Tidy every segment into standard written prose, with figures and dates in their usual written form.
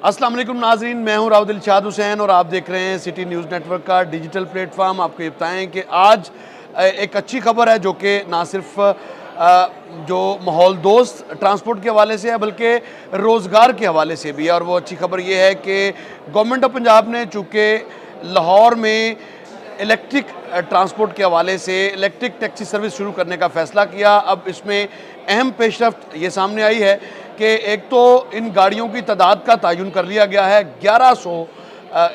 अस्सलाम वालेकुम नाजरीन, मैं हूं राव दिलशाद हुसैन और आप देख रहे हैं सिटी न्यूज़ नेटवर्क का डिजिटल प्लेटफॉर्म। आपको ये बताएं कि आज एक अच्छी खबर है जो कि ना सिर्फ जो माहौल दोस्त ट्रांसपोर्ट के हवाले से है बल्कि रोज़गार के हवाले से भी है। और वो अच्छी खबर ये है कि गवर्नमेंट ऑफ पंजाब ने चूँकि लाहौर में इलेक्ट्रिक ट्रांसपोर्ट के हवाले से इलेक्ट्रिक टैक्सी सर्विस शुरू करने का फ़ैसला किया। अब इसमें अहम पेशरफ्त ये सामने आई है कि एक तो इन गाड़ियों की तादाद का तयन कर लिया गया है। 1100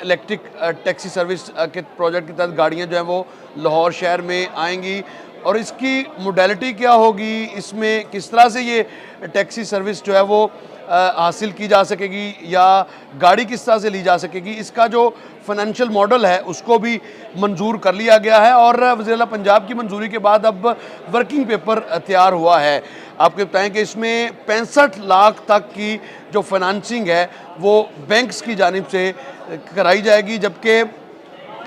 इलेक्ट्रिक टैक्सी सर्विस के प्रोजेक्ट के तहत गाड़ियाँ जो हैं वो लाहौर शहर में आएंगी। और इसकी मोडेलिटी क्या होगी, इसमें किस तरह से ये टैक्सी सर्विस जो है वो हासिल की जा सकेगी या गाड़ी किस तरह से ली जा सकेगी, इसका जो फाइनेंशियल मॉडल है उसको भी मंजूर कर लिया गया है। और वज़ीर-ए-आला पंजाब की मंजूरी के बाद अब वर्किंग पेपर तैयार हुआ है। आपको बताएं कि इसमें 65 लाख तक की जो फाइनेंसिंग है वो बैंक्स की जानिब से कराई जाएगी, जबकि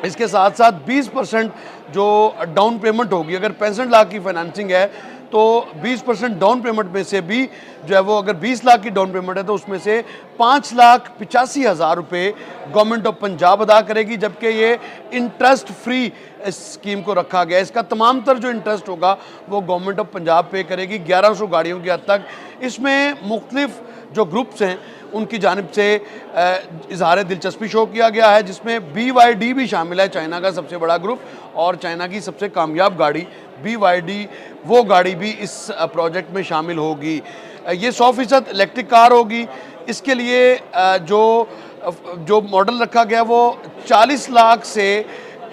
इसके साथ साथ 20% जो डाउन पेमेंट होगी। अगर 65 लाख की फाइनेंसिंग है तो 20% डाउन पेमेंट में से भी जो है वो, अगर 20 लाख की डाउन पेमेंट है तो उसमें से 5,85,000 रुपये गवर्नमेंट ऑफ पंजाब अदा करेगी, जबकि ये इंटरेस्ट फ्री स्कीम को रखा गया है। इसका तमाम तर जो इंटरेस्ट होगा वो गवर्नमेंट ऑफ पंजाब पे करेगी 1100 गाड़ियों की हद तक। इसमें मुख्तलिफ जो ग्रुप्स हैं उनकी जानिब से इजहार दिलचस्पी शो किया गया है, जिसमें BYD भी शामिल है, चाइना का सबसे बड़ा ग्रुप और चाइना की सबसे कामयाब गाड़ी BYD, वो गाड़ी भी इस प्रोजेक्ट में शामिल होगी। ये 100% इलेक्ट्रिक कार होगी। इसके लिए जो मॉडल रखा गया वो 40 लाख से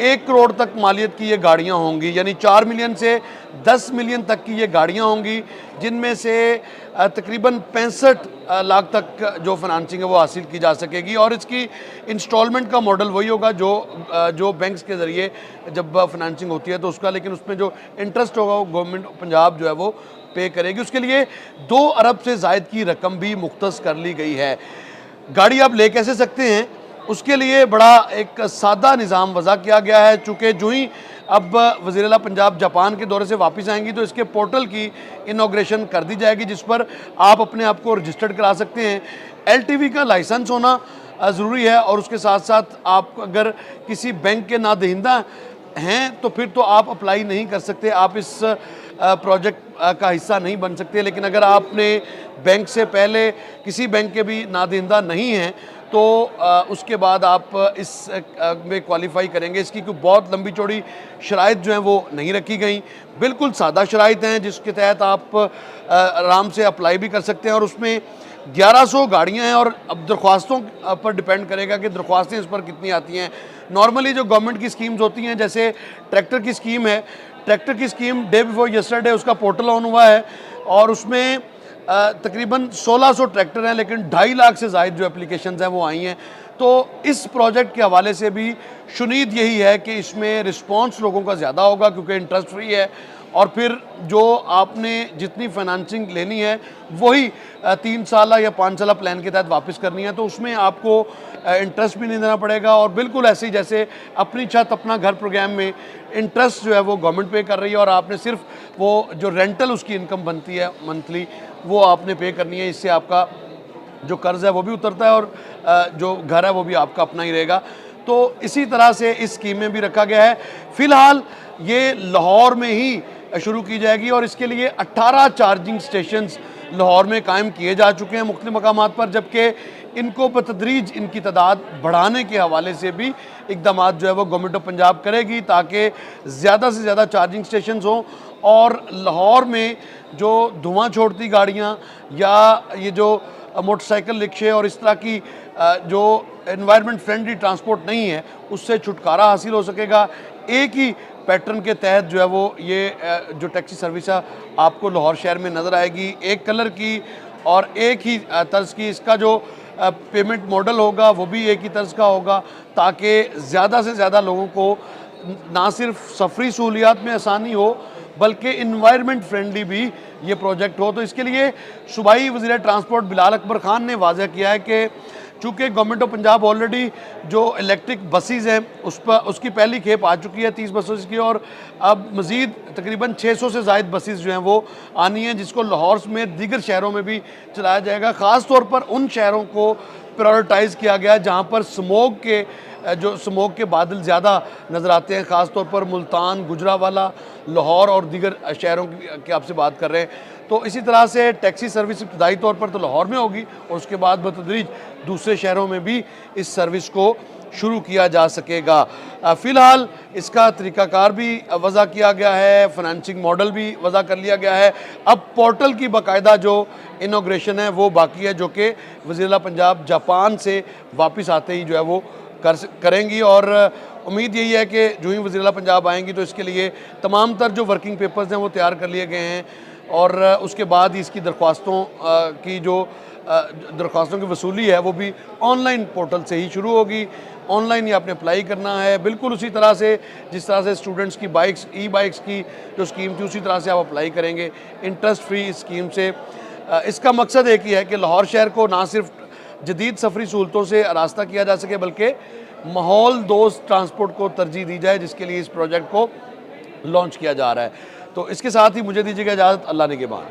1 करोड़ तक मालियत की ये गाड़ियाँ होंगी, यानी 4 मिलियन से 10 मिलियन तक की ये गाड़ियाँ होंगी, जिनमें से तकरीबन 65 लाख तक जो फाइनेंसिंग है वो हासिल की जा सकेगी। और इसकी इंस्टॉलमेंट का मॉडल वही होगा जो बैंक्स के ज़रिए जब फाइनेंसिंग होती है तो उसका, लेकिन उसमें जो इंटरेस्ट होगा वो गवर्नमेंट पंजाब जो है वो पे करेगी। उसके लिए 2 अरब से ज़ायद की रकम भी मुख्तस कर ली गई है। गाड़ी आप ले कैसे सकते हैं, उसके लिए बड़ा एक सादा निज़ाम वज़ा किया गया है। चूँकि जो ही अब वज़ीर-ए-आला पंजाब जापान के दौरे से वापस आएंगी तो इसके पोर्टल की इनॉग्रेशन कर दी जाएगी, जिस पर आप अपने आप को रजिस्टर्ड करा सकते हैं। LTV का लाइसेंस होना ज़रूरी है और उसके साथ साथ आप अगर किसी बैंक के नादहिंदा हैं तो फिर तो आप अप्लाई नहीं कर सकते, आप इस प्रोजेक्ट का हिस्सा नहीं बन सकते। लेकिन अगर आपने बैंक से पहले किसी बैंक के भी नादहिंदा नहीं हैं तो उसके बाद आप इस में क्वालिफाई करेंगे। इसकी कोई बहुत लंबी चौड़ी शराइत जो हैं वो नहीं रखी गई, बिल्कुल सादा शराइत हैं जिसके तहत आप आराम से अप्लाई भी कर सकते हैं। और उसमें 1100 गाड़ियाँ हैं और अब दरख्वास्तों पर डिपेंड करेगा कि दरख्वास्तें इस पर कितनी आती हैं। नॉर्मली जो गवर्नमेंट की स्कीम्स होती हैं, जैसे ट्रैक्टर की स्कीम है, ट्रैक्टर की स्कीम डे बिफोर यस्टरडे उसका पोर्टल ऑन हुआ है और उसमें तकरीबन 1600 ट्रैक्टर हैं, लेकिन 2.5 लाख से ज़ायद जो एप्लीकेशंस हैं वो आई हैं। तो इस प्रोजेक्ट के हवाले से भी शुनीद यही है कि इसमें रिस्पांस लोगों का ज़्यादा होगा क्योंकि इंटरेस्ट फ्री है। और फिर जो आपने जितनी फाइनेंसिंग लेनी है वही 3 साल या 5 साल प्लान के तहत वापस करनी है, तो उसमें आपको इंटरेस्ट भी नहीं देना पड़ेगा। और बिल्कुल ऐसे ही जैसे अपनी छत अपना घर प्रोग्राम में इंटरेस्ट जो है वो गवर्नमेंट पे कर रही है और आपने सिर्फ वो जो रेंटल उसकी इनकम बनती है मंथली वो आपने पे करनी है। इससे आपका जो कर्ज़ है वो भी उतरता है और जो घर है वो भी आपका अपना ही रहेगा। तो इसी तरह से इस स्कीम में भी रखा गया है। फ़िलहाल ये लाहौर में ही शुरू की जाएगी और इसके लिए 18 चार्जिंग स्टेशंस लाहौर में कायम किए जा चुके हैं मुख्तलिफ मकामात पर, जबकि इनको बतदरीज इनकी तादाद बढ़ाने के हवाले से भी इक़दाम जो है वो गवर्नमेंट ऑफ पंजाब करेगी ताकि ज़्यादा से ज़्यादा चार्जिंग स्टेशंस हों। और लाहौर में जो धुआं छोड़ती गाड़ियाँ या ये जो मोटरसाइकिल रिक्शे और इस तरह की जो एनवायरनमेंट फ्रेंडली ट्रांसपोर्ट नहीं है उससे छुटकारा हासिल हो सकेगा। एक ही पैटर्न के तहत जो है वो ये जो टैक्सी सर्विस है आपको लाहौर शहर में नज़र आएगी, एक कलर की और एक ही तर्ज की। इसका जो पेमेंट मॉडल होगा वो भी एक ही तर्ज का होगा ताकि ज़्यादा से ज़्यादा लोगों को ना सिर्फ सफरी सहूलियात में आसानी हो बल्कि इन्वायरमेंट फ्रेंडली भी ये प्रोजेक्ट हो। तो इसके लिए सूबाई वज़ीर ट्रांसपोर्ट बिलाल अकबर खान ने वाज़ह किया है कि चूँकि गवर्नमेंट ऑफ पंजाब ऑलरेडी जो इलेक्ट्रिक बसेज़ हैं उसकी पहली खेप आ चुकी है 30 बसेस की, और अब मज़ीद तकरीबन 600 से ज़ायद बसेस जो हैं वो आनी हैं जिसको लाहौर में दीगर शहरों में भी चलाया जाएगा। ख़ास तौर पर उन शहरों को प्रायोरिटाइज़ किया गया है, जहाँ पर स्मोक के जो स्मोक के बादल ज़्यादा नज़र आते हैं, ख़ास तौर पर मुल्तान, गुजरांवाला, लाहौर और दीगर शहरों की आपसे बात कर रहे हैं। तो इसी तरह से टैक्सी सर्विस इब्तदाई तौर पर तो लाहौर में होगी और उसके बाद बतदरीज दूसरे शहरों में भी इस सर्विस को शुरू किया जा सकेगा। फ़िलहाल इसका तरीक़ाकार भी वज़ा किया गया है, फ़ाइनेंसिंग मॉडल भी वज़ा कर लिया गया है। अब पोर्टल की बाकायदा जो इनॉग्रेशन है वो बाकी है, जो कि वज़ीर आला पंजाब जापान से वापस आते ही जो है वो करेंगी और उम्मीद यही है कि जो ही वज़ीर आला पंजाब आएंगी तो इसके लिए तमाम तर जो वर्किंग पेपर्स हैं वो तैयार कर लिए गए हैं और उसके बाद ही इसकी दरख्वास्तों की वसूली है वो भी ऑनलाइन पोर्टल से ही शुरू होगी। ऑनलाइन ही आपने अप्लाई करना है, बिल्कुल उसी तरह से जिस तरह से स्टूडेंट्स की बाइक्स ई बाइक्स की जो स्कीम थी उसी तरह से आप अप्लाई करेंगे इंटरेस्ट फ्री स्कीम से। इसका मकसद एक ही है कि लाहौर शहर को ना सिर्फ जदीद सफरी सहूलतों से आरास्ता किया जा सके बल्कि माहौल दोस्त ट्रांसपोर्ट को तरजीह दी जाए, जिसके लिए इस प्रोजेक्ट को लॉन्च किया जा रहा है। तो इसके साथ ही मुझे दीजिएगा इजाज़त। अल्लाह निगहबान।